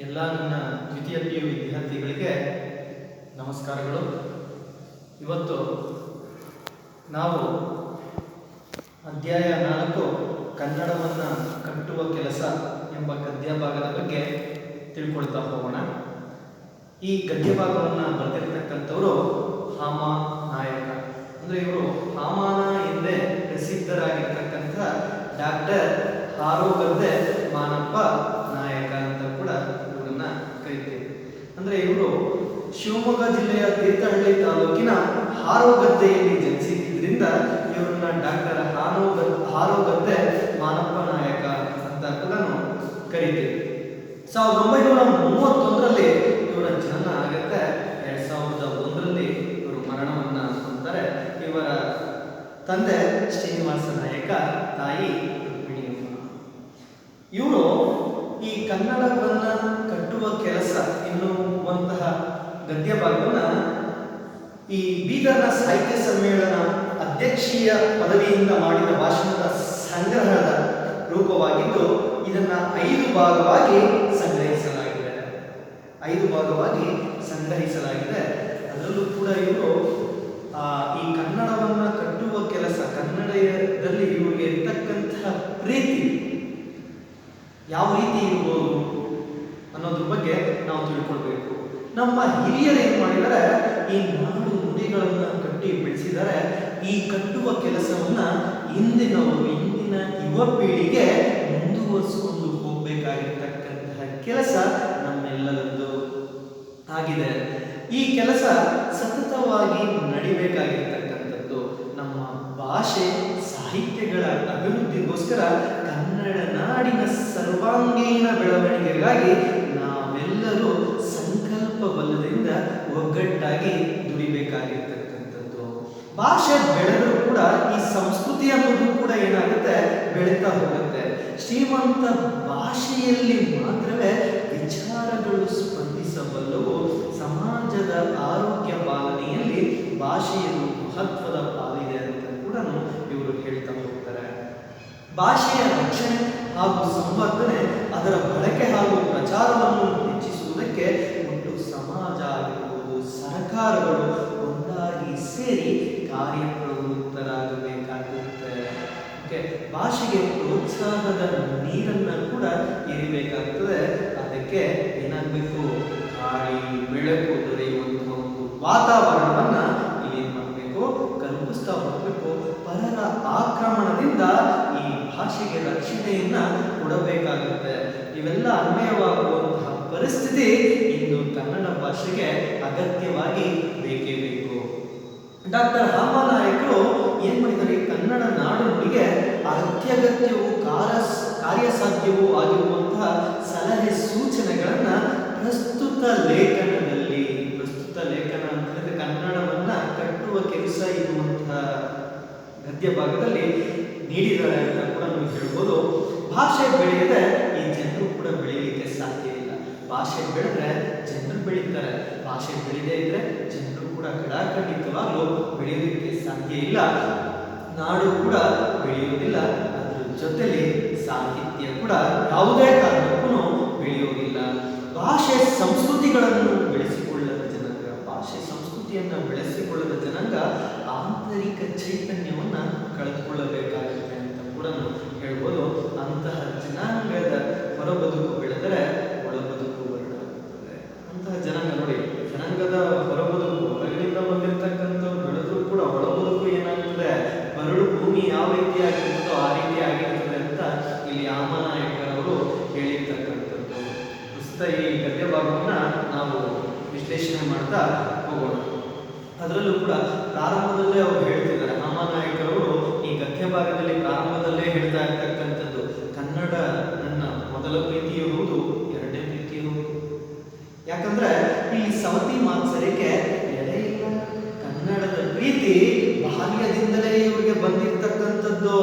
ಎಲ್ಲ ನನ್ನ ದ್ವಿತೀಯ PU ವಿದ್ಯಾರ್ಥಿಗಳಿಗೆ ನಮಸ್ಕಾರಗಳು. ಇವತ್ತು ನಾವು ಅಧ್ಯಾಯ 4 ಕನ್ನಡವನ್ನು ಕಟ್ಟುವ ಕೆಲಸ ಎಂಬ ಗದ್ಯ ಭಾಗದ ಬಗ್ಗೆ ತಿಳ್ಕೊಳ್ತಾ ಹೋಗೋಣ. ಈ ಗದ್ಯ ಭಾಗವನ್ನು ಬರೆದಿರ್ತಕ್ಕಂಥವರು ಹಾಮ ನಾಯಕ. ಅಂದರೆ ಇವರು ಹಾಮಾನ ಎಂದೇ ಪ್ರಸಿದ್ಧರಾಗಿರ್ತಕ್ಕಂಥ ಡಾಕ್ಟರ್ ಹಾರೋಗದ್ದೆ ಮಾನಪ್ಪ ನಾಯಕ ಅಂತ ಕೂಡ ಇವರನ್ನ ಕರೀತೇವೆ. ಅಂದರೆ ಇವರು ಶಿವಮೊಗ್ಗ ಜಿಲ್ಲೆಯ ತೀರ್ಥಹಳ್ಳಿ ತಾಲೂಕಿನ ಹಾರೋಗದ್ದೆಯಲ್ಲಿ ಜನಿಸಿದ್ದರಿಂದ ಇವರನ್ನ ಡಾಕ್ಟರ್ ಹಾರೋಗದ್ದೆ ಮಾನಪ್ಪ ನಾಯಕ ಅಂತ ಕೂಡ ಕರೀತೇವೆ. 1931ರಲ್ಲಿ ಇವರ ಜನನ ಆಗುತ್ತೆ. 2001ರಲ್ಲಿ ಇವರು ಮರಣವನ್ನ ಹೊಂದ್ತಾರೆ. ಇವರ ತಂದೆ ಶ್ರೀನಿವಾಸ ನಾಯಕ, ತಾಯಿ ರುಕ್ಮಿಣಿಯಮ್ಮ. ಇವರು ಈ ಕನ್ನಡವನ್ನ ಕಟ್ಟುವ ಕೆಲಸ ಎನ್ನುವಂತಹ ಗದ್ಯ ಭಾಗವನ್ನ ಈ ಬೀದರ್ನ ಸಾಹಿತ್ಯ ಸಮ್ಮೇಳನ ಅಧ್ಯಕ್ಷೀಯ ಪದವಿಯಿಂದ ಮಾಡಿದ ಭಾಷಣದ ಸಂಗ್ರಹದ ರೂಪವಾಗಿದ್ದು ಇದನ್ನ 5 ಭಾಗವಾಗಿ ಸಂಗ್ರಹಿಸಲಾಗಿದೆ. 5 ಭಾಗವಾಗಿ ಸಂಗ್ರಹಿಸಲಾಗಿದೆ. ಅದರಲ್ಲೂ ಕೂಡ ಇವರು ಈ ಕನ್ನಡವನ್ನ ಕಟ್ಟುವ ಕೆಲಸ, ಕನ್ನಡದಲ್ಲಿ ಇವರಿಗೆ ಇರ್ತಕ್ಕಂತಹ ಪ್ರೀತಿ ಯಾವ ರೀತಿ ಇರ್ಬೋದು ಅನ್ನೋದ್ರ ಬಗ್ಗೆ ನಾವು ತಿಳ್ಕೊಳ್ಬೇಕು. ನಮ್ಮ ಹಿರಿಯರು ಏನ್ ಮಾಡಿದರೆ ಈ ನಾಡು ನುಡಿಗಳನ್ನ ಕಟ್ಟಿ ಬೆಳೆಸಿದರೆ ಈ ಕಟ್ಟುವ ಕೆಲಸವನ್ನ ಇಂದಿನ ಯುವ ಪೀಳಿಗೆ ಮುಂದುವರಿಸಿಕೊಂಡು ಹೋಗಬೇಕಾಗಿರ್ತಕ್ಕಂತಹ ಕೆಲಸ ನಮ್ಮೆಲ್ಲರದ್ದು ಆಗಿದೆ. ಈ ಕೆಲಸ ಸತತವಾಗಿ ನಡಿಬೇಕಾಗಿರ್ತಕ್ಕಂಥದ್ದು. ನಮ್ಮ ಭಾಷೆ ಸಾಹಿತ್ಯಗಳ ಅಭಿವೃದ್ಧಿಗೋಸ್ಕರ ಕನ್ನಡ ನಾಡಿನ ಸರ್ವಾಂಗೀಣ ಬೆಳವಣಿಗೆಗಾಗಿ ನಾವೆಲ್ಲರೂ ಸಂಕಲ್ಪ ಬಲದಿಂದ ಒಗ್ಗಟ್ಟಾಗಿ ದುಡಿಬೇಕಾಗಿರ್ತಕ್ಕಂಥದ್ದು. ಭಾಷೆ ಬೆಳೆದರೂ ಕೂಡ ಈ ಸಂಸ್ಕೃತಿ ಅನ್ನೋದು ಕೂಡ ಏನಾಗುತ್ತೆ, ಬೆಳೀತಾ ಹೋಗುತ್ತೆ. ಶ್ರೀಮಂತ ಭಾಷೆಯಲ್ಲಿ ಮಾತ್ರವೇ ವಿಚಾರಗಳು ಸ್ಪಂದಿಸಬಲ್ಲವು. ಸಮಾಜದ ಆರೋಗ್ಯ ಪಾಲನೆಯಲ್ಲಿ ಭಾಷೆಯ ಮಹತ್ವದ ಪಾಲಿದೆ ಅಂತ ಕೂಡ ಇವರು ಹೇಳ್ತಾ ಹೋಗ್ತಾರೆ. ಭಾಷೆಯ ರಕ್ಷಣೆ ಹಾಗೂ ಸಂವರ್ಧನೆ, ಅದರ ಬಳಕೆ ಹಾಗೂ ಪ್ರಚಾರವನ್ನು ಹೆಚ್ಚಿಸುವುದಕ್ಕೆ ಒಟ್ಟು ಸಮಾಜ ಆಗಿರ್ಬೋದು, ಸರ್ಕಾರಗಳು ಒಂದಾಗಿ ಸೇರಿ ಕಾರ್ಯಪ್ರವೃತ್ತರಾಗಬೇಕಾಗುತ್ತೆ. ಭಾಷೆಗೆ ಪ್ರೋತ್ಸಾಹದ ನೀರನ್ನ ಕೂಡ ಎರಿಬೇಕಾಗ್ತದೆ. ಅದಕ್ಕೆ ಏನಾಗಬೇಕು, ಗಾಳಿ ಬೆಳಕು ದೊರೆಯುವಂತಹ ಒಂದು ವಾತಾವರಣವನ್ನ ಇಲ್ಲಿ ಏನ್ ಮಾಡಬೇಕು, ಕಲ್ಪಿಸ್ತಾ ಹೋಗಬೇಕು. ಪರರ ಆಕ್ರಮಣದಿಂದ ಈ ಭಾಷೆಗೆ ರಕ್ಷಣೆಯನ್ನ ಕೊಡಬೇಕಾಗುತ್ತೆ. ಇವೆಲ್ಲ ಅನ್ವಯವಾಗುವಂತಹ ಪರಿಸ್ಥಿತಿ ಇಂದು ಕನ್ನಡ ಭಾಷೆಗೆ ಅಗತ್ಯವಾಗಿ ಬೇಕೇ ಬೇಕು. ಡಾಕ್ಟರ್ ಹಾಮನಾಯಕರು ಏನ್ ಮಾಡಿದ್ದಾರೆ, ಕನ್ನಡ ನಾಡುಗಳಿಗೆ ಅತ್ಯಗತ್ಯವೂ ಕಾರ್ಯಸಾಧ್ಯವೂ ಆಗಿರುವಂತಹ ಸಲಹೆ ಸೂಚನೆಗಳನ್ನ ಪ್ರಸ್ತುತ ಲೇಖನ ಅಂತ ಹೇಳಿದ್ರೆ ಕನ್ನಡವನ್ನ ಕಟ್ಟುವ ಕೆಲಸ ಇರುವಂತಹ ಗದ್ಯ ಭಾಗದಲ್ಲಿ ನೀಡಿದ್ದಾರೆ ಅಂತ ಕೂಡ ನೀವು ಹೇಳ್ಬೋದು. ಭಾಷೆ ಬೆಳೆಯದೆ ಈ ಜನರು ಕೂಡ ಬೆಳೀಲಿಕ್ಕೆ ಸಾಧ್ಯ ಇಲ್ಲ. ಭಾಷೆ ಬೆಳೆದ್ರೆ ಜನರು ಬೆಳೀತಾರೆ. ಭಾಷೆ ಬೆಳೆದೇ ಇದ್ರೆ ಜನರು ಕೂಡ ಖಂಡಿತವಾಗ್ಲೂ ಬೆಳೆಯೋದಕ್ಕೆ ಸಾಧ್ಯ ಇಲ್ಲ. ನಾಡು ಕೂಡ ಬೆಳೆಯುವುದಿಲ್ಲ. ಅದ್ರ ಜೊತೆಲಿ ಸಾಹಿತ್ಯ ಕೂಡ ಯಾವುದೇ ಕಾರಣಕ್ಕೂ ಬೆಳೆಯುವುದಿಲ್ಲ. ಭಾಷೆ ಸಂಸ್ಕೃತಿಗಳನ್ನು ಬೆಳೆಸಿಕೊಳ್ಳದ ಜನಾಂಗ, ಭಾಷೆ ಸಂಸ್ಕೃತಿಯನ್ನು ಬೆಳೆಸಿಕೊಳ್ಳದ ಜನಾಂಗ ಆಂತರಿಕ ಚೈತನ್ಯವನ್ನ ಕಳೆದುಕೊಳ್ಳಬೇಕಾಗುತ್ತೆ ಅಂತ ಕೂಡ ಹೇಳ್ಬೋದು. ಅಂತಹ ಜನಾಂಗದ ಹೊರಬದುಕು ಬೆಳೆದರೆ ಒಳಬದುಕು ಬರಲಾಗುತ್ತದೆ. ಅಂತಹ ಜನಾಂಗ ನೋಡಿ, ಜನಾಂಗದ ಹೊರಬದುಕು ಹೊರಗಿನಿಂದ ಬಂದಿರತಕ್ಕಂಥವ್ರು ಬೆಳೆದ್ರೂ ಕೂಡ ಒಳಬದುಕು ಏನಾಗ್ತದೆ, ಮರಳು ಭೂಮಿ ಯಾವ ರೀತಿ ಆಗಿರ್ತದೋ ಆ ರೀತಿ ಆಗಿರ್ತದೆ ಅಂತ ಇಲ್ಲಿ ಆಮನಾಯಕರವರು ಹೇಳಿರ್ತಕ್ಕಂಥದ್ದು. ಪ್ರಸ್ತುತ ಈ ಗದ್ಯ ಭಾಗವನ್ನ ನಾವು ವಿಶ್ಲೇಷಣೆ ಮಾಡ್ತಾ ಹೋಗೋಣ. ಅದರಲ್ಲೂ ಕೂಡ ಪ್ರಾರಂಭದಲ್ಲೇ ಅವರು ಹೇಳ್ತಿದ್ದಾರೆ, ಹಾಮನಾಯಕರವರು ಈ ಗದ್ಯ ಭಾಗದಲ್ಲಿ ಪ್ರಾರಂಭದಲ್ಲೇ ಹೇಳ್ತಾ ಇರ್ತಕ್ಕಂಥದ್ದು, ಕನ್ನಡ ನನ್ನ ಮೊದಲ ಪ್ರೀತಿಯೂ ಹೌದು, ಎರಡನೇ ಪ್ರೀತಿಯೂ ಹೌದು. ಯಾಕಂದ್ರೆ ಇಲ್ಲಿ ಸವತಿ ಮಾತ್ಸರಿಗೆ ಎಡೆ ಇಲ್ಲ. ಕನ್ನಡದ ಪ್ರೀತಿ ಬಾಲ್ಯದಿಂದಲೇ ಇವರಿಗೆ ಬಂದಿರತಕ್ಕಂಥದ್ದು,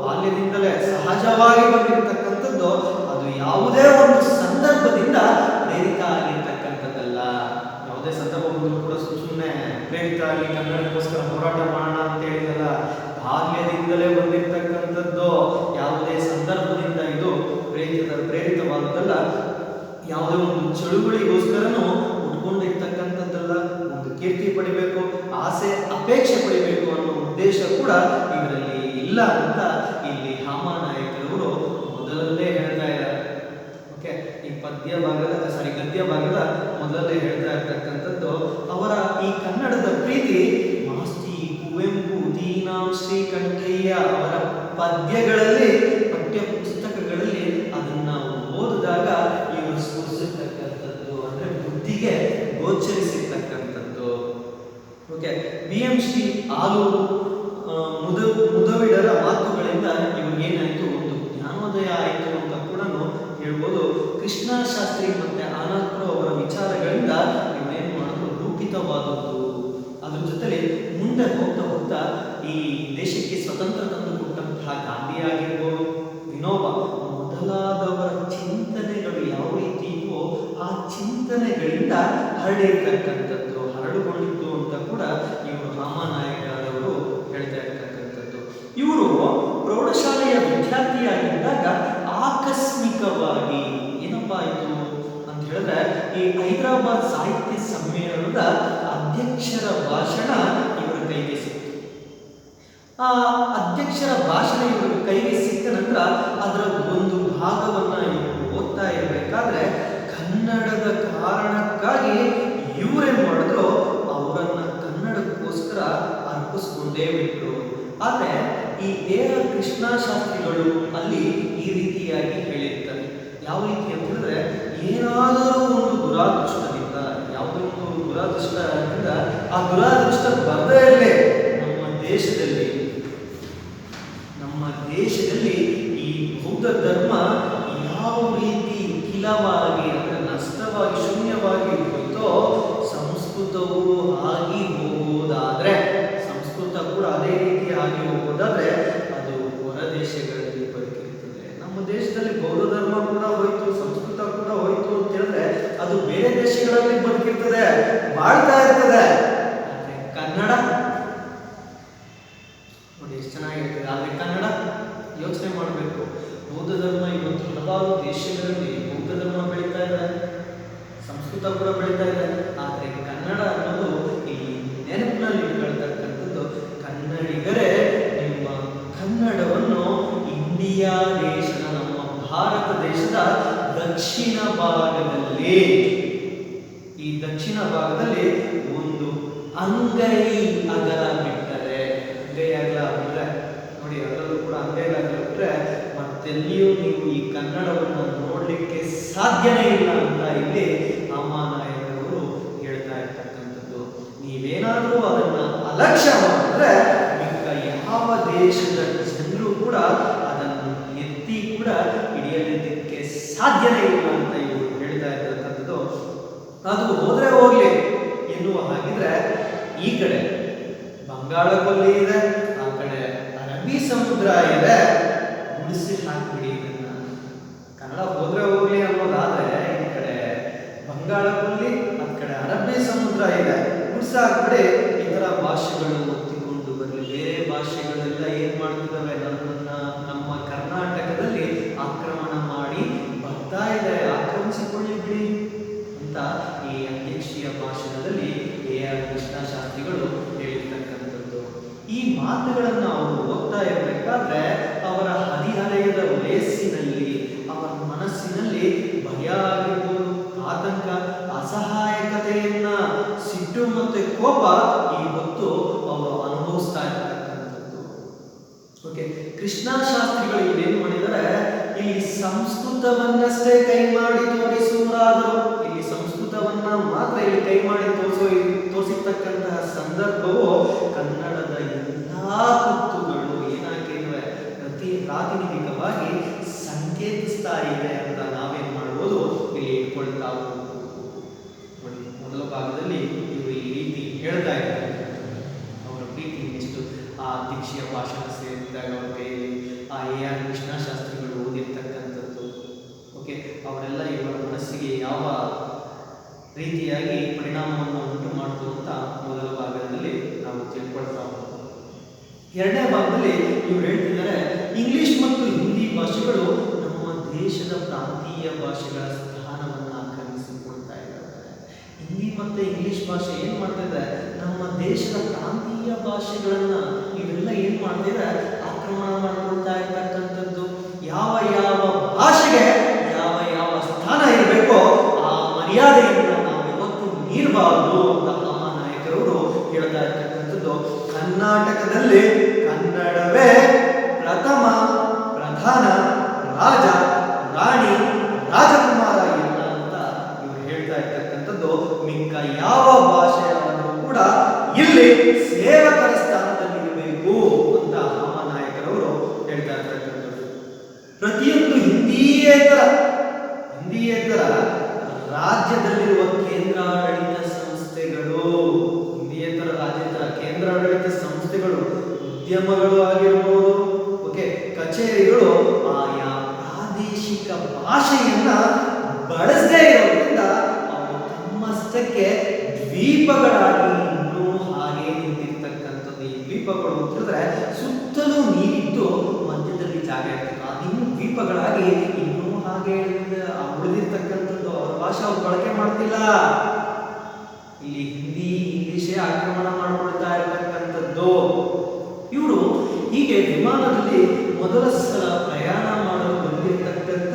ಬಾಲ್ಯದಿಂದಲೇ ಸಹಜವಾಗಿ ಬಂದಿರತಕ್ಕಂಥದ್ದು. ಅದು ಯಾವುದೇ ಒಂದು ಸಂದರ್ಭದಿಂದ ಪ್ರೇರಿತ ಆಗಿರ್ತಕ್ಕಂಥದ್ದಲ್ಲ. ಯಾವುದೇ ಸಂದರ್ಭ ಬಂದರೂ ಕೂಡ ಸುಮ್ಮನೆ ಪ್ರೇರಿತ ಆಗಿ ಕನ್ನಡಕ್ಕೋಸ್ಕರ ಹೋರಾಟ ಮಾಡೋಣ ಅಂತ ಹೇಳಿದಲ್ಲ. ಬಾಲ್ಯದಿಂದಲೇ ಬಂದಿರತಕ್ಕಂಥದ್ದು. ಯಾವುದೇ ಸಂದರ್ಭದಿಂದ ಇದು ಪ್ರೇರಿತವಾದದ್ದಲ್ಲ. ಯಾವುದೇ ಯಾವುದೇ ಒಂದು ಚಳುವಳಿಗೋಸ್ಕರನೂ ಉಟ್ಕೊಂಡಿರ್ತಕ್ಕಂಥದ್ದಲ್ಲ. ಒಂದು ಕೀರ್ತಿ ಪಡಿಬೇಕು, ಆಸೆ ಅಪೇಕ್ಷೆ ಪಡಿಬೇಕು ಅನ್ನೋ ಉದ್ದೇಶ ಕೂಡ ಇವರಲ್ಲಿ ಇಲ್ಲ ಅಂತ ಇಲ್ಲಿ ಹಾಮಾನಾಯಕರವರು ಮೊದಲಲ್ಲೇ ಹೇಳ್ತಾ ಇದ್ದಾರೆ. ಓಕೆ, ಈ ಗದ್ಯ ಭಾಗದ ಮೊದಲೇ ಹೇಳ್ತಾ ಇರ್ತಕ್ಕಂಥದ್ದು ಅವರ ಈ ಕನ್ನಡದ ಪ್ರೀತಿ ಮಾಸ್ತಿ ಕುವೆಂಪು ದೀನಾಂ ಶ್ರೀಕಂಠಯ್ಯ ಅವರ ಪದ್ಯಗಳಲ್ಲಿ, ಪಠ್ಯ ಪುಸ್ತಕಗಳಲ್ಲಿ ಅದನ್ನ ಓದಿದಾಗ ಇವರು ಸ್ಫುರಿಸಿರ್ತಕ್ಕಂಥದ್ದು, ಅಂದ್ರೆ ಬುದ್ಧಿಗೆ ಗೋಚರಿಸಿರ್ತಕ್ಕಂಥದ್ದು. ಓಕೆ, BM ಶ್ರೀ ಆಲೂರು ಮುದವಿಡರ ಮಾತುಗಳಿಂದ ಇವ್ರಿಗೇನಾಯ್ತು, ಒಂದು ಜ್ಞಾನೋದಯ ಆಯಿತು ಅಂತ ಕೂಡ ಹೇಳ್ಬೋದು. ಕೃಷ್ಣ ಶಾಸ್ತ್ರಿ ಮತ್ತೆ ಆನಂದಪುರ ಅವರ ವಿಚಾರಗಳಿಂದ ಇವರೇನು ಮಾಡೋದು ರೂಪಿತವಾದದ್ದು. ಅದ್ರ ಜೊತೆಲಿ ಮುಂದೆ ಹೋಗ್ತಾ ಹೋಗ್ತಾ ಈ ದೇಶಕ್ಕೆ ಸ್ವತಂತ್ರ ತಂದು ಕೊಟ್ಟಂತಹ ಗಾಂಧಿ ಆಗಿರ್ಬೋದು, ವಿನೋಬಾ ಮೊದಲಾದವರ ಚಿಂತನೆಗಳು ಯಾವ ರೀತಿ ಇದ್ವೋ ಆ ಚಿಂತನೆಗಳಿಂದ ಹರಡಿರ್ತಕ್ಕಂಥದ್ದು, ಹರಡುಕೊಂಡಿದ್ದು ಅಂತ ಕೂಡ ಇವರು ಹಾಮಾನಾಯಕರವರು ಹೇಳ್ತಾ ಇರ್ತಕ್ಕಂಥದ್ದು. ಇವರು ಪ್ರೌಢಶಾಲೆಯ ವಿದ್ಯಾರ್ಥಿಯಾಗಿದ್ದಾಗ ಆಕಸ್ಮಿಕವಾಗಿ ಏನಪ್ಪಾ ಆಯಿತು ಅಂತ ಹೇಳಿದ್ರೆ, ಈ ಹೈದರಾಬಾದ್ ಸಾಹಿತ್ಯ ಸಮ್ಮೇಳನದ ಅಧ್ಯಕ್ಷರ ಭಾಷಣ ಇವರ ಕೈಗೆ ಸಿಕ್ತು. ಆ ಅಧ್ಯಕ್ಷರ ಭಾಷಣ ಇವರ ಕೈಗೆ ಸಿಕ್ಕ ನಂತರ ಅದರ ಒಂದು ಭಾಗವನ್ನ ಇವರು ಓದ್ತಾ ಇರಬೇಕಾದ್ರೆ ಕನ್ನಡದ ಕಾರಣಕ್ಕಾಗಿ ಇವರೇನ್ ಮಾಡಿದ್ರು, ಅವರನ್ನ ಕನ್ನಡಕ್ಕೋಸ್ಕರ ಅರ್ಪಿಸ್ಕೊಂಡೇ ಬಿಟ್ರು. ಆದ್ರೆ ಈ AR ಕೃಷ್ಣ ಶಾಸ್ತ್ರಿಗಳು ಅಲ್ಲಿ ಈ ರೀತಿಯಾಗಿ ಹೇಳಿರ್ತಾರೆ. ಯಾವ ರೀತಿ ಅಂತ ಹೇಳಿದ್ರೆ, ಏನಾದರೂ ಒಂದು ದುರಾದೃಷ್ಟದಿಂದ, ಯಾವುದೋ ಒಂದು ದುರಾದೃಷ್ಟದಿಂದ ಆ ದುರಾದೃಷ್ಟ ಬರದೇ ಇರಲಿ ನಮ್ಮ ದೇಶದಲ್ಲಿ ಈ ಬೌದ್ಧ ಧರ್ಮ ಯಾವ ರೀತಿ ಕಿಲವಾಗಿ, ಅಂದ್ರೆ ನಷ್ಟವಾಗಿ, ಶೂನ್ಯವಾಗಿ ಹೋಯ್ತೋ, ಸಂಸ್ಕೃತವು ಆಗಿ ಹೋಗೋದಾದ್ರೆ, ಸಂಸ್ಕೃತ ಕೂಡ ಅದೇ ರೀತಿ ಆಗಿ ಹೋಗೋದಾದ್ರೆ ಅದು ಹೊರ ದೇಶಗಳಲ್ಲಿ ಬದುಕಿರ್ತದೆ. ನಮ್ಮ ದೇಶದಲ್ಲಿ ಬೌದ್ಧ ಧರ್ಮ ಕೂಡ ಹೋಯ್ತು, ಸಂಸ್ಕೃತ ಕೂಡ ಹೋಯ್ತು ಅಂತ ಹೇಳಿದ್ರೆ ಅದು ಬೇರೆ ದೇಶಗಳಲ್ಲಿ ಬದುಕಿರ್ತದೆ, ಬಾಳ್ತಾ ಇರ್ತದೆ. ಆದ್ರೆ ಕನ್ನಡ ನೋಡಿ ಎಷ್ಟು ಚೆನ್ನಾಗಿರ್ತದೆ. ಆದ್ರೆ ಕನ್ನಡ ಯೋಚನೆ ಮಾಡಬೇಕು. ಬೌದ್ಧ ಧರ್ಮ ಇವತ್ತು ಹಲವಾರು ದೇಶಗಳಲ್ಲಿ ಬೌದ್ಧ ಧರ್ಮ ಬೆಳೀತಾ ಇದೆ, ಸಂಸ್ಕೃತ ಕೂಡ ಬೆಳೀತಾ ಇದೆ. ಆದ್ರೆ ಕನ್ನಡ ಅನ್ನೋದು ಇಲ್ಲಿ ನೆನಪಿನಲ್ಲಿ ಇಟ್ಕೊಳ್ತಕ್ಕಂಥದ್ದು, ಕನ್ನಡಿಗರೇ ನಿಮ್ಮ ಕನ್ನಡವನ್ನು ಇಂಡಿಯಾ ದೇಶದ, ನಮ್ಮ ಭಾರತ ದೇಶದ ದಕ್ಷಿಣ ಭಾಗದಲ್ಲಿ, ಈ ದಕ್ಷಿಣ ಭಾಗದಲ್ಲಿ ಒಂದು ಅಂಗೈ ಅಗಲ ಬಿಟ್ಟರೆ, ಅಂಗೈ ಅಗಲ ಬಿಟ್ಟರೆ ನೋಡಿ, ಅದರಲ್ಲೂ ಕೂಡ ಅಂಗೈ ಅಗಲ ಬಿಟ್ಟರೆ ಮತ್ತೆಲ್ಲಿಯೂ ನೀವು ಈ ಕನ್ನಡವನ್ನು ನೋಡಲಿಕ್ಕೆ ಸಾಧ್ಯನೇ ಇಲ್ಲ ಅಂತ ಇಲ್ಲಿ ಹಾಮಾನಾಯಕರವರು ಹೇಳ್ತಾ ಇರ್ತಕ್ಕಂಥದ್ದು. ನೀವೇನಾದರೂ ಅದನ್ನ ಅಲಕ್ಷ್ಯ ಮಾಡಿದ್ರೆ ಈಗ ಯಾವ ದೇಶದ ಜನರು ಕೂಡ ಅದನ್ನು ಎತ್ತಿ ಕೂಡ ಹಿಡಿಯಲಿಕ್ಕೆ ಸಾಧ್ಯನೇ ಇಲ್ಲ ಅಂತ ಇವರು ಹೇಳ್ತಾ ಇರ್ತಕ್ಕಂಥದ್ದು. ಅದು ಹೋದ್ರೆ ಹೋಗ್ಲಿ ಎನ್ನುವ ಹಾಗಿದ್ರೆ, ಈ ಕಡೆ ಬಂಗಾಳ ಕೊಲ್ಲಿ ಇದೆ, ಆ ಕಡೆ ಅರಬ್ಬಿ ಸಮುದ್ರ ಇದೆ, ಉಳಿಸಿ ಹಾಕ್ಬಿಡಿ ಇದನ್ನ. ಕನ್ನಡ ಹೋದ್ರೆ ಹೋಗ್ಲಿ ಅನ್ನೋದಾದ್ರೆ ಈ ಕಡೆ ಬಂಗಾಳ ಕೊಲ್ಲಿ, ಆ ಕಡೆ ಅರಬ್ಬಿ ಸಮುದ್ರ ಇದೆ, ಉಳಿಸಿ ಹಾಕ್ಬಿಡಿ. ಇತರ ಭಾಷೆಗಳು ಒತ್ತಿಕೊಂಡು ಬರಲಿ. ಬೇರೆ ಭಾಷೆಗಳೆಲ್ಲ ಏನ್ ಮಾಡ್ತಿದ್ದಾವೆ, ನಮ್ಮ ಕರ್ನಾಟಕದಲ್ಲಿ ಆಕ್ರಮಣ ಮಾಡಿ ಬರ್ತಾ ಇದೆ, ಆಕ್ರಮಿಸಿಕೊಳ್ಳಿ ಬಿಡಿ ಅಂತ ಈ ಅಧ್ಯಕ್ಷೀಯ ಭಾಷಣದಲ್ಲಿ AR ಕೃಷ್ಣ ಶಾಸ್ತ್ರಿಗಳು ಹೇಳಿರ್ತಕ್ಕಂಥದ್ದು. ಈ ಮಾತುಗಳನ್ನು ಅವರು ಓದ್ತಾ ಇರಬೇಕಾದ್ರೆ ಅವರ ಹದಿಹರೆಯದ ವಯಸ್ಸಿನಲ್ಲಿ, ಅವರ ಮನಸ್ಸಿನಲ್ಲಿ ಭಯ ಆಗಿರ್ಬೋದು, ಆತಂಕ, ಅಸಹಾಯಕತೆಯನ್ನ, ಸಿಟ್ಟು ಮತ್ತೆ ಕೋಪ ಈ ಹೊತ್ತು ಅವರು ಅನುಭವಿಸ್ತಾ ಇರ್ತಕ್ಕಂಥದ್ದು. ಓಕೆ, ಕೃಷ್ಣ ಶಾಸ್ತ್ರಿಗಳು ಇಲ್ಲೇನು ಮಾಡಿದರೆ, ಇಲ್ಲಿ ಸಂಸ್ಕೃತವನ್ನಷ್ಟೇ ಕೈ ಮಾಡಿ ತೋರಿಸುವರಾದರು. ಇಲ್ಲಿ ಸಂಸ್ಕೃತವನ್ನ ಮಾತ್ರ ಇಲ್ಲಿ ಕೈ ಮಾಡಿ ತೋರಿಸಿರ್ತಕ್ಕಂತಹ ಸಂದರ್ಭವು ಕನ್ನಡದ ಎಲ್ಲಾ ಕುತ್ತುಗಳು ಏನಾಗಿವೆ ಪ್ರಾತಿನಿಧಿಕವಾಗಿ ಸಂಕೇತಿಸ್ತಾ ಇದೆ ಅಂತ ನಾವೇನ್ ಮಾಡ್ಬೋದು, ಇಲ್ಲಿ ಇಟ್ಕೊಳ್ತಾ ನೋಡಿ. ಮೊದಲ ಭಾಗದಲ್ಲಿ ಇವರು ಈ ರೀತಿ ಹೇಳ್ತಾ ಇದ್ದಾರೆ ಅವರ ಪ್ರೀತಿ ಎಷ್ಟು. ಆ ಅಧ್ಯಕ್ಷೀಯ ಭಾಷಣ ಸೇರಿದಾಗ ಅವರ ಕೈಯಲ್ಲಿ ಆ AR ಕೃಷ್ಣ ಶಾಸ್ತ್ರಿಗಳು ಓದಿರ್ತಕ್ಕಂಥದ್ದು. ಓಕೆ, ಅವರೆಲ್ಲ ಇವರ ಮನಸ್ಸಿಗೆ ಯಾವ ರೀತಿಯಾಗಿ ಪರಿಣಾಮವನ್ನು ಉಂಟು ಮಾಡ್ತು ಅಂತ ಮೊದಲ ಭಾಗದಲ್ಲಿ ನಾವು ತಿಳ್ಕೊಳ್ತಾ ಹೋಗ್ತೀವಿ. ಎರಡನೇ ಭಾಗದಲ್ಲಿ ಇವರು ಹೇಳ್ತಿದ್ದಾರೆ, ಇಂಗ್ಲಿಷ್ ಮತ್ತು ಹಿಂದಿ ಭಾಷೆಗಳು ನಮ್ಮ ದೇಶದ ಪ್ರಾಂತೀಯ ಭಾಷೆಗಳ ಸ್ಥಾನವನ್ನು ಆಕ್ರಮಿಸಿವೆ. ಮತ್ತೆ ಇಂಗ್ಲಿಷ್ ಭಾಷೆ ಏನ್ ಮಾಡ್ತಿದೆ, ನಮ್ಮ ದೇಶದ ಪ್ರಾಂತೀಯ ಭಾಷೆಗಳನ್ನ ಇವೆಲ್ಲ ಏನ್ ಮಾಡ್ತಿದೆ, ಆಕ್ರಮಣ ಮಾಡ್ಕೊಳ್ತಾ ಇರ್ತಕ್ಕಂಥದ್ದು. ಯಾವ ಯಾವ ಭಾಷೆಗೆ ಯಾವ ಯಾವ ಸ್ಥಾನ ಇರಬೇಕೋ ಆ ಮರ್ಯಾದೆಯನ್ನು ನಾವು ಯಾವತ್ತೂ ಮೀರಬಾರದು ಅಂತ ಮಹಾನಾಯಕರವರು ಹೇಳ್ತಾ ಇರ್ತಕ್ಕಂಥದ್ದು. ಕರ್ನಾಟಕದಲ್ಲಿ ಕನ್ನಡವೇ ಪ್ರಥಮ ಪ್ರಧಾನ ರಾಜ ರಾಣಿ ರಾಜಕುಮಾರ ಇಲ್ಲ ಅಂತ ಇವರು ಹೇಳ್ತಾ ಇರ್ತಕ್ಕಂಥದ್ದು. ಮಿಕ್ಕ ಯಾವ ಭಾಷೆಯಾದರೂ ಕೂಡ ಇಲ್ಲಿ ಸೇವಕರ ಸ್ಥಾನದಲ್ಲಿ ಇರಬೇಕು ಅಂತ ಮಹಾನಾಯಕರವರು ಹೇಳ್ತಾ ಇರ್ತಕ್ಕಂಥದ್ದು. ಪ್ರತಿಯೊಂದು ಹಿಂದಿಯೇತರ ರಾಜ್ಯದಲ್ಲಿರುವ ಕೇಂದ್ರಾಡಳಿತ ಸಂಸ್ಥೆಗಳು, ಹಿಂದಿಯೇತರ ರಾಜ್ಯೇತರ ಕೇಂದ್ರಾಡಳಿತ ಸಂಸ್ಥೆಗಳು, ಉದ್ಯಮಗಳು ಆಗಿರಬಹುದು, ಕಚೇರಿಗಳು ಆಯಾ ಪ್ರಾದೇಶಿಕ ಭಾಷೆಯನ್ನ ಬಳಸದೇ ಇರೋದ್ರಿಂದ ಅವರು ತಮ್ಮಷ್ಟಕ್ಕೆ ದ್ವೀಪಗಳಾಗಿ ಇನ್ನೂ ಹಾಗೆ ನಿಂತಿರ್ತಕ್ಕಂಥದ್ದು. ಈ ದ್ವೀಪಗಳು ಅಂತಂದ್ರೆ ಸುತ್ತಲೂ ನೀರಿದ್ದು ಮಧ್ಯದಲ್ಲಿ ಜಾಗ ಇರ್ತದೆ, ಅದಿನ್ನೂ ದ್ವೀಪಗಳಾಗಿ ಇನ್ನೂ ಹಾಗೆ ಉಳಿದಿರ್ತಕ್ಕಂಥದ್ದು. ಅವರ ಭಾಷೆ ಅವ್ರು ಬಳಕೆ ಮಾಡ್ತಿಲ್ಲ. ಇಲ್ಲಿ ಹಿಂದಿ ಇಂಗ್ಲಿಷೇ ಆಕ್ರಮಣ ಮಾಡಿಕೊಳ್ತಾ ಇರತಕ್ಕಂಥದ್ದು. ಇವರು ಹೀಗೆ ವಿಮಾನದಲ್ಲಿ ಮೊದಲ ಸಲ ಪ್ರಯಾಣ ಮಾಡಲು ಬಂದಿರತಕ್ಕಂಥ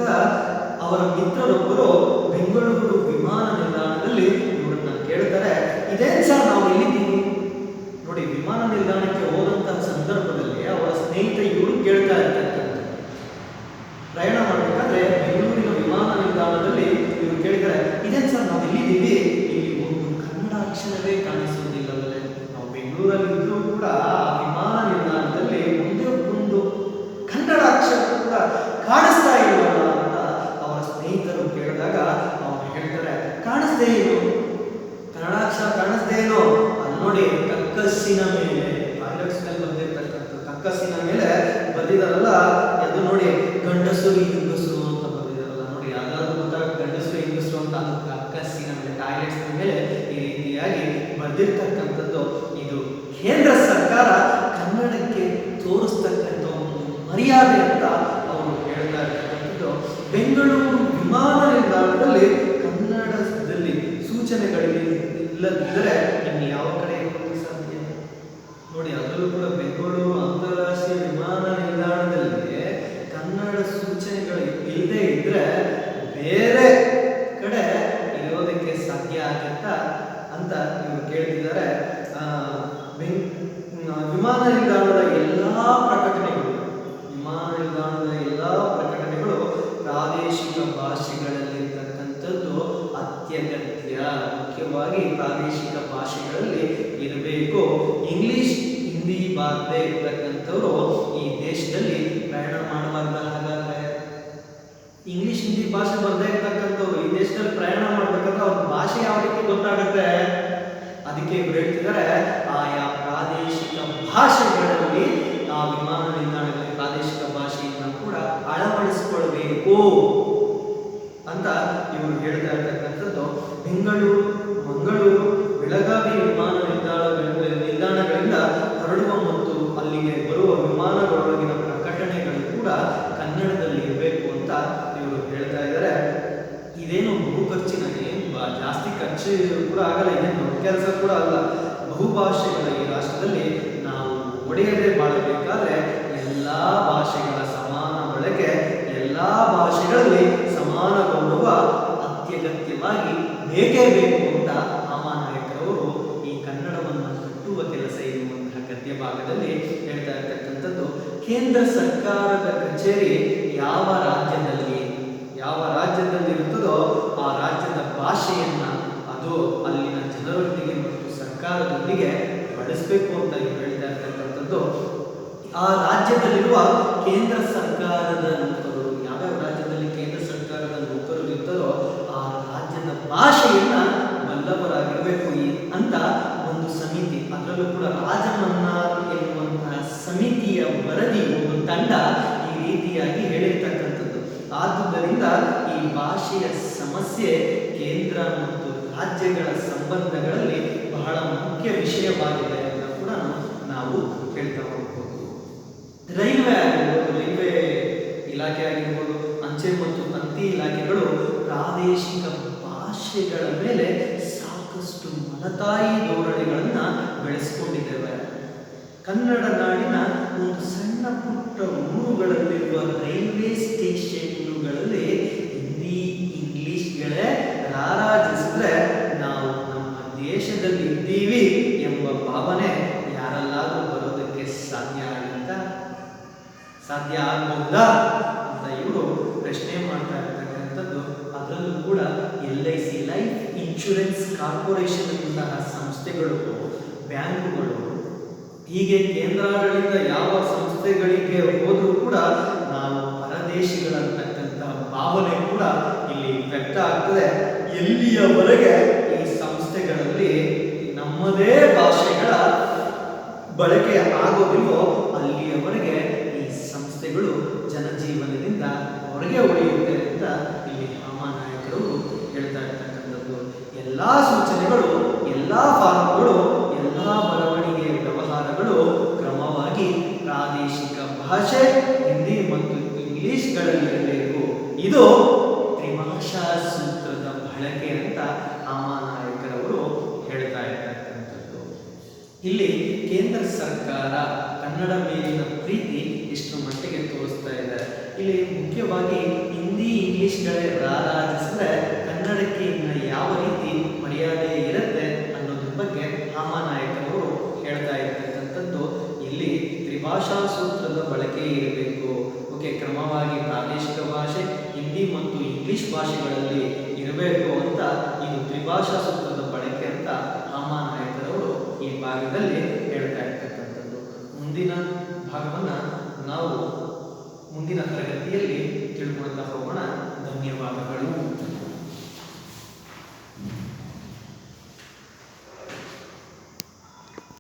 ಅವರ ಮಿತ್ರರೊಬ್ಬರು ಬೆಂಗಳೂರು ವಿಮಾನ ನಿಲ್ದಾಣದಲ್ಲಿ ಇವರನ್ನ ಕೇಳ್ತಾರೆ, ಇದೇನ್ ಸರ್ ನಾವು ಎಲ್ಲಿದ್ದೀವಿ? ನೋಡಿ, ವಿಮಾನ ನಿಲ್ದಾಣಕ್ಕೆ ಹೋದಂತಹ ಸಂದರ್ಭದಲ್ಲಿ ಅವರ ಸ್ನೇಹಿತ ಇವರು ಕೇಳ್ತಾ ಇರ್ತಕ್ಕಂಥ ಪ್ರಯಾಣ ಮಾಡಬೇಕಾದ್ರೆ ಬೆಂಗಳೂರಿನ ವಿಮಾನ ನಿಲ್ದಾಣದಲ್ಲಿ ಇವರು ಕೇಳಿದರೆ, ಇದೇನ್ ಸರ್ ನಾವು ಎಲ್ಲಿದ್ದೀವಿ? ಇಲ್ಲಿ ಒಂದು ಕನ್ನಡ ಅಕ್ಷರವೇ ಕಾಣಿಸುವುದಿಲ್ಲವೇ? ನಾವು ಬೆಂಗಳೂರಲ್ಲಿ ಇದ್ರೂ ಕೂಡ ವಿಮಾನ ನಿಲ್ದಾಣದಲ್ಲಿ ಒಂದೇ ಒಂದು ಕನ್ನಡ ಅಕ್ಷರ ಕೂಡ ಕಾಣಿಸ್ತಾ ಇಲ್ವಲ್ಲ ಅಂತ ಅವರ ಸ್ನೇಹಿತರು ಕೇಳಿದಾಗ ಅವರು ಹೇಳ್ತಾರೆ, ಕಾಣಿಸ್ದೇ ಏನು, ಕನ್ನಡ ಅಕ್ಷರ ಕಾಣಿಸ್ದೇ ಏನೋ, ಅಲ್ಲಿ ನೋಡಿ ಕಕ್ಕಸ್ಸಿನ ಮೇಲೆ ಬಂದಿರ್ತಕ್ಕಂಥ ಕಕ್ಕಸ್ಸಿನ ಮೇಲೆ ಬರೆದಿದಾರಲ್ಲ, ಅದು ನೋಡಿ ಗಂಡಸರು ಹೆಂಗಸರು ಅಂತ ಬರೆದಿದಾರಲ್ಲ, ನೋಡಿ ಯಾವ್ದಾದ್ರು ಗೊತ್ತಾಗ ಗಂಡಸರು ಹೆಂಗಸರು ಅಂತ ಅದು ಕಕ್ಕಸ್ಸಿನ ಮೇಲೆ ಟಾಯ್ಲೆಟ್ಸ್ ಮೇಲೆ ಈ ರೀತಿಯಾಗಿ ಬರೆದಿರ್ತಕ್ಕಂಥದ್ದು. ಇದು ಕೇಂದ್ರ ಸರ್ಕಾರ ಕನ್ನಡಕ್ಕೆ ತೋರಿಸ್ತಕ್ಕಂಥ ಒಂದು ಮರ್ಯಾದೆ ಅಂತ ಅವರು ಹೇಳ್ತಾ ಇರ್ತಕ್ಕಂಥದ್ದು. ಬೆಂಗಳೂರು ವಿಮಾನ ನಿಲ್ದಾಣದಲ್ಲಿ ಕನ್ನಡದಲ್ಲಿ ಸೂಚನೆಗಳಿಲ್ಲದಿದ್ದರೆ ಇನ್ನು ಯಾವ ಕಡೆ ಹೋಗಲು ಸಾಧ್ಯ? ನೋಡಿ, ಅದರಲ್ಲೂ ಕೂಡ ಬೆಂಗಳೂರು ಅಂತಾರಾಷ್ಟ್ರೀಯ ವಿಮಾನ ನಿಲ್ದಾಣದಲ್ಲಿ ಕನ್ನಡ ಸೂಚನೆಗಳು ಇಲ್ಲದೆ ಇದ್ರೆ ಬೇರೆ ಕಡೆ ಇರೋದಕ್ಕೆ ಸಾಧ್ಯ ಆಗುತ್ತಾ ಅಂತ ಇವರು ಕೇಳ್ತಿದ್ದಾರೆ. ವಿಮಾನ ನಿಲ್ದಾಣದ ಎಲ್ಲಾ ಪ್ರಕಟಣೆಗಳು ಪ್ರಾದೇಶಿಕ ಭಾಷೆಗಳಲ್ಲಿರ್ತಕ್ಕಂಥದ್ದು ಅತ್ಯಗತ್ಯ. ಮುಖ್ಯವಾಗಿ ಪ್ರಾದೇಶಿಕ ಭಾಷೆಗಳಲ್ಲಿ ಇರಬೇಕು. ಇಂಗ್ಲಿಷ್ ಹಿಂದಿ ಬಾರದೆ ಇರ್ತಕ್ಕಂಥವ್ರು ಈ ದೇಶದಲ್ಲಿ ಪ್ರಯಾಣ ಮಾಡಬಾರ್ದ. ಹಾಗಾದ್ರೆ ಇಂಗ್ಲಿಷ್ ಹಿಂದಿ ಭಾಷೆ ಬರದೇ ಇರ್ತಕ್ಕಂಥವ್ರು ಈ ದೇಶದಲ್ಲಿ ಪ್ರಯಾಣ ಮಾಡ್ಬೇಕಂದ್ರೆ ಅವ್ರ ಭಾಷೆ ಯಾವ ರೀತಿ ಗೊತ್ತಾಗುತ್ತೆ? ಅದಕ್ಕೆ ಇವರು ಹೇಳ್ತಿದ್ದಾರೆ, ಆಯಾ ಪ್ರಾದೇಶಿಕ ಭಾಷೆಗಳಲ್ಲಿ ಆ ವಿಮಾನ ನಿಲ್ದಾಣಗಳಲ್ಲಿ ಪ್ರಾದೇಶಿಕ ಭಾಷೆಯನ್ನು ಕೂಡ ಅಳವಡಿಸಿಕೊಳ್ಬೇಕು ಅಂತ ಇವರು ಹೇಳ್ತಾ ಇರ್ತಕ್ಕಂಥದ್ದು. ಬೆಂಗಳೂರು, ಮಂಗಳೂರು, ಬೆಳಗಾವಿ ವಿಮಾನ ನಿಲ್ದಾಣಗಳಿಂದ ಹೊರಡುವ ಮತ್ತು ಅಲ್ಲಿಗೆ ಬರುವ ವಿಮಾನಗಳೊಳಗಿನ ಪ್ರಕಟಣೆಗಳು ಕೂಡ ಕನ್ನಡದಲ್ಲಿ ಇರಬೇಕು ಅಂತ ಇವರು ಹೇಳ್ತಾ ಇದ್ದಾರೆ. ಇದೇನು ಬಹು ಖರ್ಚಿನ ಜಾಸ್ತಿ ಖರ್ಚು ಕೂಡ ಆಗಲ್ಲ, ಇದೇನು ದೊಡ್ಡ ಕೆಲಸ ಕೂಡ ಅಲ್ಲ. ಬಹುಭಾಷೆಗಳ ಈ ರಾಷ್ಟ್ರದಲ್ಲಿ ನಾವು ಒಡೆಯದೆ ಬಾಳಬೇಕಾದ್ರೆ ಎಲ್ಲ ಭಾಷೆಗಳ ಸಮಾನ ಬಳಕೆ, ಎಲ್ಲ ಭಾಷೆಗಳಲ್ಲಿ ಸಮಾನ ಗೌರವ ಅತ್ಯಗತ್ಯವಾಗಿ ಬೇಕೇ ಬೇಕು ಅಂತ ಮಹಾನಾಯಕರವರು ಈ ಕನ್ನಡವನ್ನು ಕಟ್ಟುವ ಕೆಲಸ ಇರುವಂತಹ ಗದ್ಯ ಭಾಗದಲ್ಲಿ ಹೇಳ್ತಾ ಇರ್ತಕ್ಕಂಥದ್ದು. ಕೇಂದ್ರ ಸರ್ಕಾರದ ಕಚೇರಿ ಯಾವ ರಾಜ್ಯದಲ್ಲಿ ಇರುತ್ತದೋ ಆ ರಾಜ್ಯದ ಭಾಷೆಯನ್ನ ಅದು ಅಲ್ಲಿನ ಜನರೊಂದಿಗೆ ಮತ್ತು ಸರ್ಕಾರದೊಂದಿಗೆ ಬಳಸಬೇಕು ಅಂತ ಹೇಳ್ತಾ ಇರ್ತಕ್ಕಂಥದ್ದು. ಆ ರಾಜ್ಯದಲ್ಲಿರುವ ಕೇಂದ್ರ ಸರ್ಕಾರದ ನೌಕರರು, ಯಾವ್ಯಾವ ರಾಜ್ಯದಲ್ಲಿ ಕೇಂದ್ರ ಸರ್ಕಾರದ ನೌಕರರು ಇರ್ತಾರೋ ಆ ರಾಜ್ಯದ ಭಾಷೆಯನ್ನ ಬಲ್ಲವರಾಗಿರ್ಬೇಕು ಅಂತ ಒಂದು ಸಮಿತಿ, ಅದರಲ್ಲೂ ಕೂಡ ರಾಜಮನ್ನಾರ್ ಎನ್ನುವಂತಹ ಸಮಿತಿಯ ವರದಿ, ಒಂದು ತಂಡ ಈ ರೀತಿಯಾಗಿ ಹೇಳಿರ್ತಕ್ಕಂಥದ್ದು. ಆದುದರಿಂದ ಈ ಭಾಷೆಯ ಸಮಸ್ಯೆ ಕೇಂದ್ರ ಮತ್ತು ರಾಜ್ಯಗಳ ಸಂಬಂಧಗಳಲ್ಲಿ ಬಹಳ ಮುಖ್ಯ ವಿಷಯವಾಗಿದೆ ಅಂತ ಕೂಡ ನಾವು ಹೇಳ್ತಾ ಹೋಗ್ಬೋದು. ರೈಲ್ವೆ ಇಲಾಖೆ ಆಗಿರ್ಬೋದು, ಅಂಚೆ ಮತ್ತು ತಂತಿ ಇಲಾಖೆಗಳು ಪ್ರಾದೇಶಿಕ ಭಾಷೆಗಳ ಮೇಲೆ ಸಾಕಷ್ಟು ಸಾಕಷ್ಟು ಮಲತಾಯಿ ಧೋರಣೆಗಳನ್ನು ಬೆಳೆಸ್ಕೊಂಡಿದ್ದೇವೆ. ಕನ್ನಡ ನಾಡಿನ ಒಂದು ಸಣ್ಣ ಪುಟ್ಟ ಊರುಗಳಲ್ಲಿರುವ ರೈಲ್ವೆ ಸ್ಟೇಷನ್ಗಳಲ್ಲಿ ಹಿಂದಿ ಇಂಗ್ಲಿಷ್ಗಳೇ ರಾರಾಜಿಸಿದ್ರೆ ನಾವು ನಮ್ಮ ದೇಶದಲ್ಲಿ ಇದ್ದೀವಿ ಎಂಬ ಭಾವನೆ ಯಾರಲ್ಲಾದ್ರೂ ಬರೋದಕ್ಕೆ ಸಾಧ್ಯ ಆಗುತ್ತಾ? ಸಾಧ್ಯ ಆಗಬಹುದಾ ಅಂತ ಇವರು ಪ್ರಶ್ನೆ ಮಾಡ್ತಾ ಇರ್ತಕ್ಕಂಥದ್ದು. ಅದರಲ್ಲೂ ಕೂಡ LIC ಲೈಫ್ ಇನ್ಶೂರೆನ್ಸ್ ಕಾರ್ಪೊರೇಷನ್ ಇಂತಹ ಸಂಸ್ಥೆಗಳು, ಬ್ಯಾಂಕುಗಳು, ಹೀಗೆ ಕೇಂದ್ರಾಡಳಿತ ಯಾವ ಸಂಸ್ಥೆಗಳಿಗೆ ಹೋದರೂ ಕೂಡ ನಾವು ಪರದೇಶಿಗಳಂತಕ್ಕಂಥ ಭಾವನೆ ಕೂಡ ಇಲ್ಲಿ ವ್ಯಕ್ತ ಆಗ್ತದೆ. ಎಲ್ಲಿಯವರೆಗೆ ಈ ಸಂಸ್ಥೆಗಳಲ್ಲಿ ನಮ್ಮದೇ ಭಾಷೆಗಳ ಬಳಕೆ ಆಗೋದಿಲ್ಲೋ ಅಲ್ಲಿಯವರೆಗೆ ಈ ಸಂಸ್ಥೆಗಳು ಜನಜೀವನದಿಂದ ಹೊರಗೆ ಉಳಿಯುತ್ತೆ ಅಂತ ಇಲ್ಲಿ ನಾಯಕರು ಹೇಳ್ತಾ ಇರ್ತಕ್ಕಂಥದ್ದು. ಎಲ್ಲ ಸೂಚನೆಗಳು, ಎಲ್ಲ ಫಾರ್ಮ್ಗಳು, ಎಲ್ಲ ಬರವಣಿಗೆ ವ್ಯವಹಾರಗಳು ಕ್ರಮವಾಗಿ ಪ್ರಾದೇಶಿಕ ಭಾಷೆ ಹಿಂದಿ ಮತ್ತು ಇಂಗ್ಲಿಷ್ಗಳಲ್ಲಿರಬೇಕು. ಇದು ತ್ರಿಭಾಷಾ ಸೂತ್ರದ ಬಳಕೆ ಅಂತ ನಾಯಕರವರು ಹೇಳ್ತಾ ಇರ್ತಕ್ಕಂಥದ್ದು. ಇಲ್ಲಿ ಕೇಂದ್ರ ಸರ್ಕಾರ ಕನ್ನಡ ಮೇಲಿನ ಪ್ರೀತಿ ಎಷ್ಟು ಮಟ್ಟಿಗೆ ತೋರಿಸ್ತಾ ಇದೆ. ಇಲ್ಲಿ ಮುಖ್ಯವಾಗಿ ಹಿಂದಿ ಇಂಗ್ಲಿಷ್ಗಳೇ ರಾರಾಜಿಸಿದ್ರೆ ಕನ್ನಡಕ್ಕೆ ಇನ್ನು ಯಾವ ರೀತಿ ಮರ್ಯಾದೆ ಇರುತ್ತೆ ಅನ್ನೋದ್ರ ಬಗ್ಗೆ ನಾಯಕರವರು ಹೇಳ್ತಾ ಇರ್ತಕ್ಕಂಥದ್ದು. ಇಲ್ಲಿ ತ್ರಿಭಾಷಾ ಸೂತ್ರದ ಬಳಕೆ ಇರಬೇಕು. ಕ್ರಮವಾಗಿ ಪ್ರಾದೇಶಿಕ ಭಾಷೆ ಹಿಂದಿ ಮತ್ತು ಇಂಗ್ಲಿಷ್ ಭಾಷೆಗಳಲ್ಲಿ ಇರಬೇಕು ಅಂತ, ಇದು ತ್ರಿಭಾಷಾ ಸೂತ್ರದ ಬಳಕೆ ಅಂತ ನಾಯಕರವರು ಈ ಭಾಗದಲ್ಲಿ ಹೇಳ್ತಾ ಇರ್ತಕ್ಕಂಥದ್ದು. ಮುಂದಿನ ಭಾಗವನ್ನು ನಾವು ಮುಂದಿನ ತರಗತಿಯಲ್ಲಿ ತಿಳ್ಕೊಳ್ತಾ ಹೋಗೋಣ. ಧನ್ಯವಾದಗಳು.